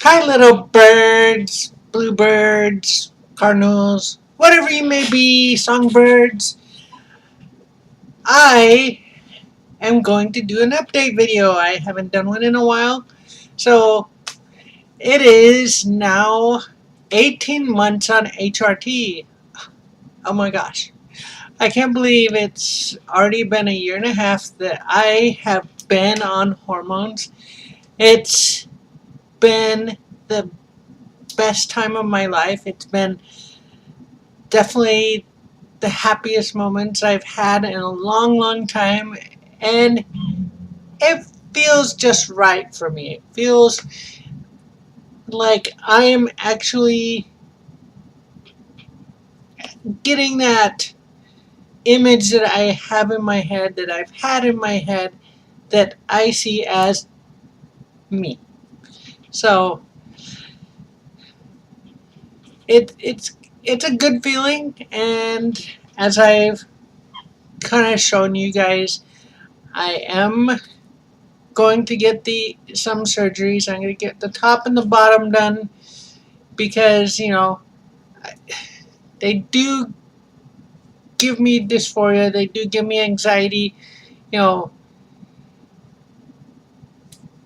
Hi, little birds, bluebirds, cardinals, whatever you may be, songbirds. I am going to do an update video. I haven't done one in a while. So, it is now 18 months on HRT. Oh my gosh. I can't believe it's already been a year and a half that I have been on hormones. It's been the best time of my life. It's been definitely the happiest moments I've had in a long, long time, and it feels just right for me. It feels like I am actually getting that image that I have in my head, that I've had in my head, that I see as me. So it's a good feeling, and as I've kind of shown you guys, I am going to get some surgeries. I'm going to get the top and the bottom done because, they do give me dysphoria. They do give me anxiety. You know,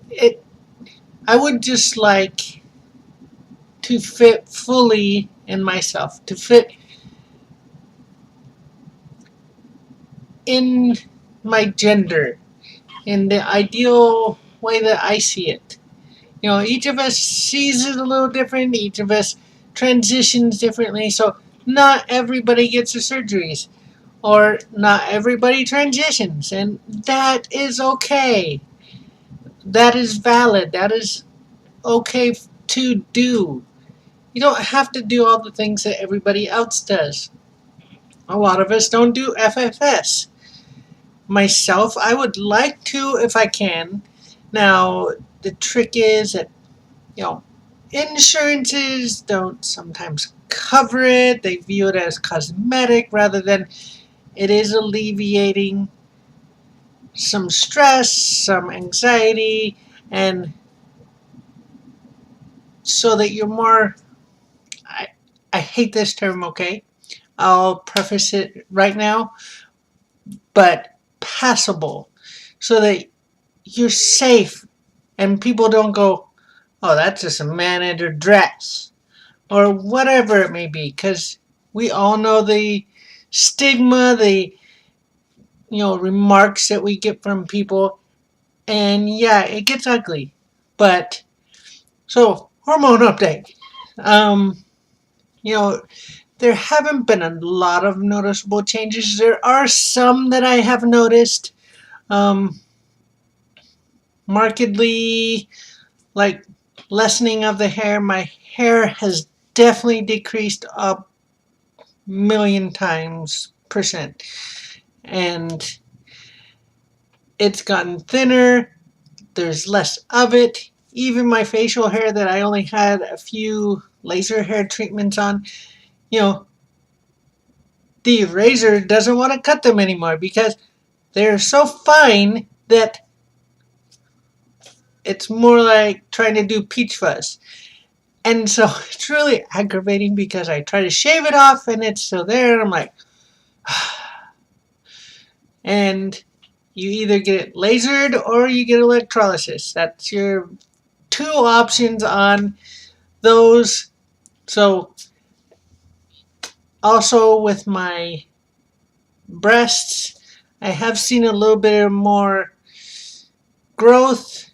it. I would just like to fit fully in myself, to fit in my gender, in the ideal way that I see it. Each of us sees it a little different. Each of us transitions differently. So not everybody gets the surgeries, or not everybody transitions, and that is okay. That is valid. That is okay to do. You don't have to do all the things that everybody else does. A lot of us don't do FFS. Myself, I would like to if I can. Now, the trick is that, you know, insurances don't sometimes cover it. They view it as cosmetic rather than it is alleviating some stress, some anxiety, and so that you're more. I, I hate this term, okay? I'll preface it right now, but passable, so that you're safe and people don't go, oh, that's just a man in a dress, or whatever it may be, because we all know the stigma, the remarks that we get from people, and yeah, it gets ugly. But so hormone update. Um, you know, there haven't been a lot of noticeable changes. There are some that I have noticed. Um, Markedly, like lessening of the hair. My hair has definitely decreased a million times percent, and it's gotten thinner. There's less of it. Even my facial hair that I only had a few laser hair treatments on, you know, the razor doesn't want to cut them anymore because they're so fine that it's more like trying to do peach fuzz. And so it's really aggravating because I try to shave it off and it's still there. And I'm like, and you either get it lasered or you get electrolysis. That's your two options on those. So also with my breasts, I have seen a little bit of more growth,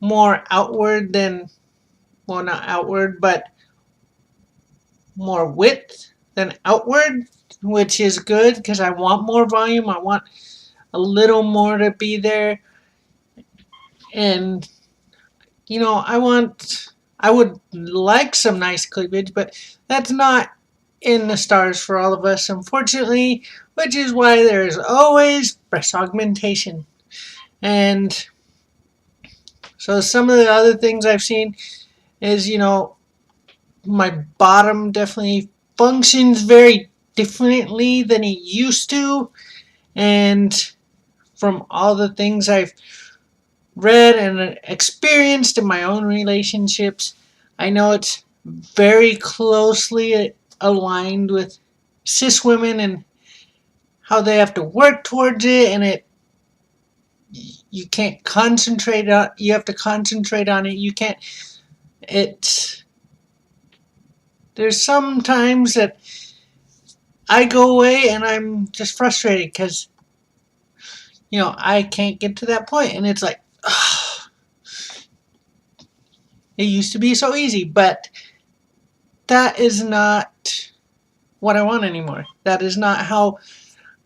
more outward than, well, not outward, but more width than outward, which is good because I want more volume. I want a little more to be there. And, I would like some nice cleavage, but that's not in the stars for all of us, unfortunately, which is why there's always breast augmentation. And so some of the other things I've seen is, my bottom definitely functions very differently than it used to. And from all the things I've read and experienced in my own relationships, I know it's very closely aligned with cis women and how they have to work towards it, and you can't concentrate on, you have to concentrate on it. You can't, it's, there's some times that I go away and I'm just frustrated because, I can't get to that point, and it's like, ugh, it used to be so easy, but that is not what I want anymore. That is not how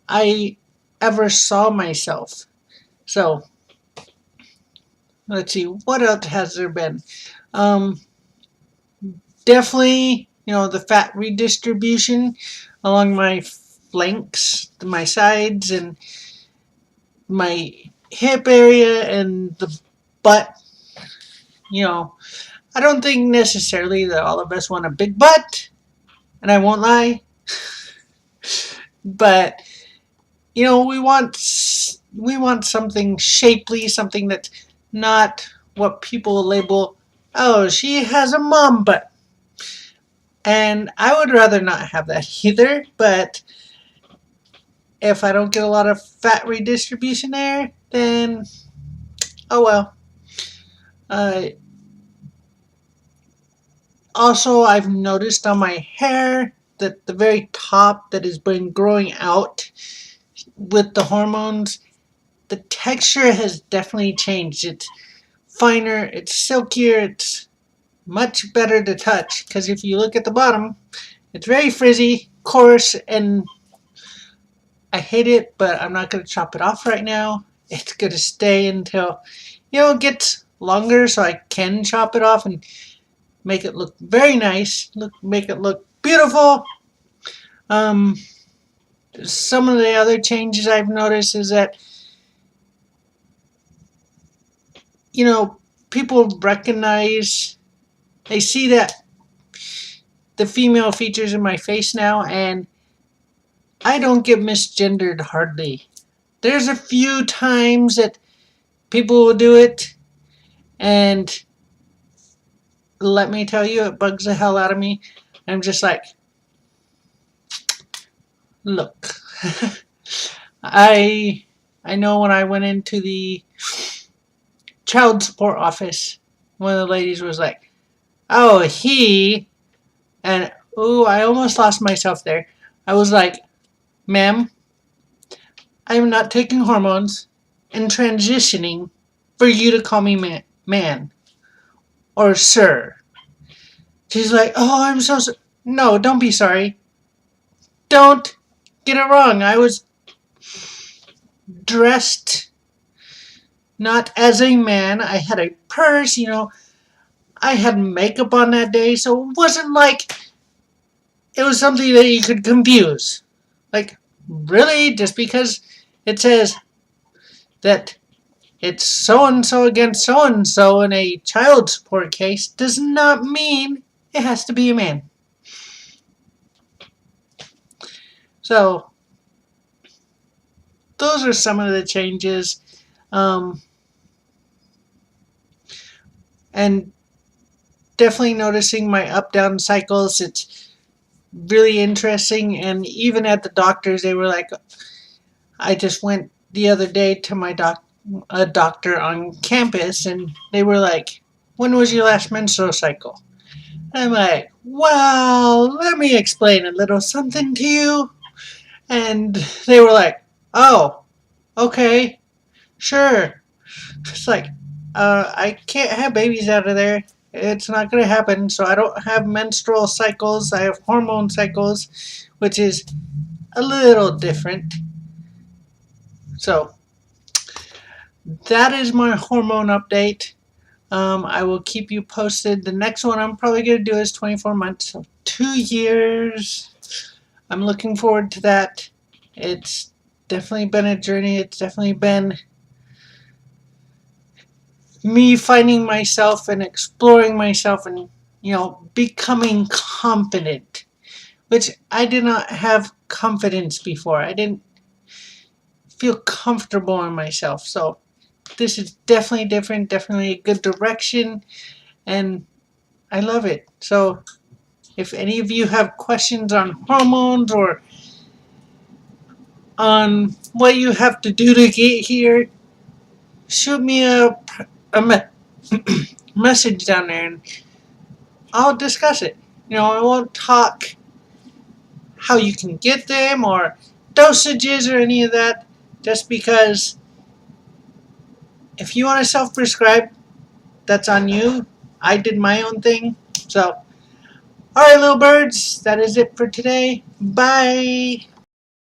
I ever saw myself. So, let's see, what else has there been? Um, Definitely, the fat redistribution along my flanks, my sides, and my hip area, and the butt. I don't think necessarily that all of us want a big butt, and I won't lie, but we want something shapely, something that's not what people label, oh, she has a mom butt. And I would rather not have that either, but if I don't get a lot of fat redistribution there, then oh well. Uh, Also, I've noticed on my hair that the very top that has been growing out with the hormones, the texture has definitely changed. It's finer, it's silkier, it's much better to touch, because if you look at the bottom, it's very frizzy, coarse, and I hate it, but I'm not going to chop it off right now. It's going to stay until, it gets longer, so I can chop it off and make it look very nice, make it look beautiful. Um, some of the other changes I've noticed is that, people recognize, they see that the female features in my face now, and I don't get misgendered hardly. There's a few times that people will do it, and let me tell you, it bugs the hell out of me. I'm just like, look. I know when I went into the child support office, one of the ladies was like, oh, and ooh, I almost lost myself there. I was like, ma'am, I'm not taking hormones and transitioning for you to call me man or sir. She's like, oh, I'm so sorry. No, don't be sorry. Don't get it wrong. I was dressed not as a man. I had a purse, I had makeup on that day, so it wasn't like it was something that you could confuse. Like, really? Just because it says that it's so-and-so against so-and-so in a child support case does not mean it has to be a man. So, those are some of the changes. And definitely noticing my up-down cycles. It's really interesting. And even at the doctors, they were like, I just went the other day to a doctor on campus, and they were like, when was your last menstrual cycle? I'm like, well, let me explain a little something to you. And they were like, oh, okay, sure. It's like, I can't have babies out of there. It's not going to happen. So I don't have menstrual cycles. I have hormone cycles, which is a little different. So that is my hormone update. I will keep you posted. The next one I'm probably going to do is 24 months. So 2 years. I'm looking forward to that. It's definitely been a journey. It's definitely been me finding myself and exploring myself and, becoming confident, which I did not have confidence before. I didn't feel comfortable in myself. So this is definitely different, definitely a good direction, and I love it. So if any of you have questions on hormones or on what you have to do to get here, shoot me a message down there and I'll discuss it. I won't talk how you can get them or dosages or any of that, just because if you want to self-prescribe, that's on you. I did my own thing. So, alright, little birds, that is it for today. Bye.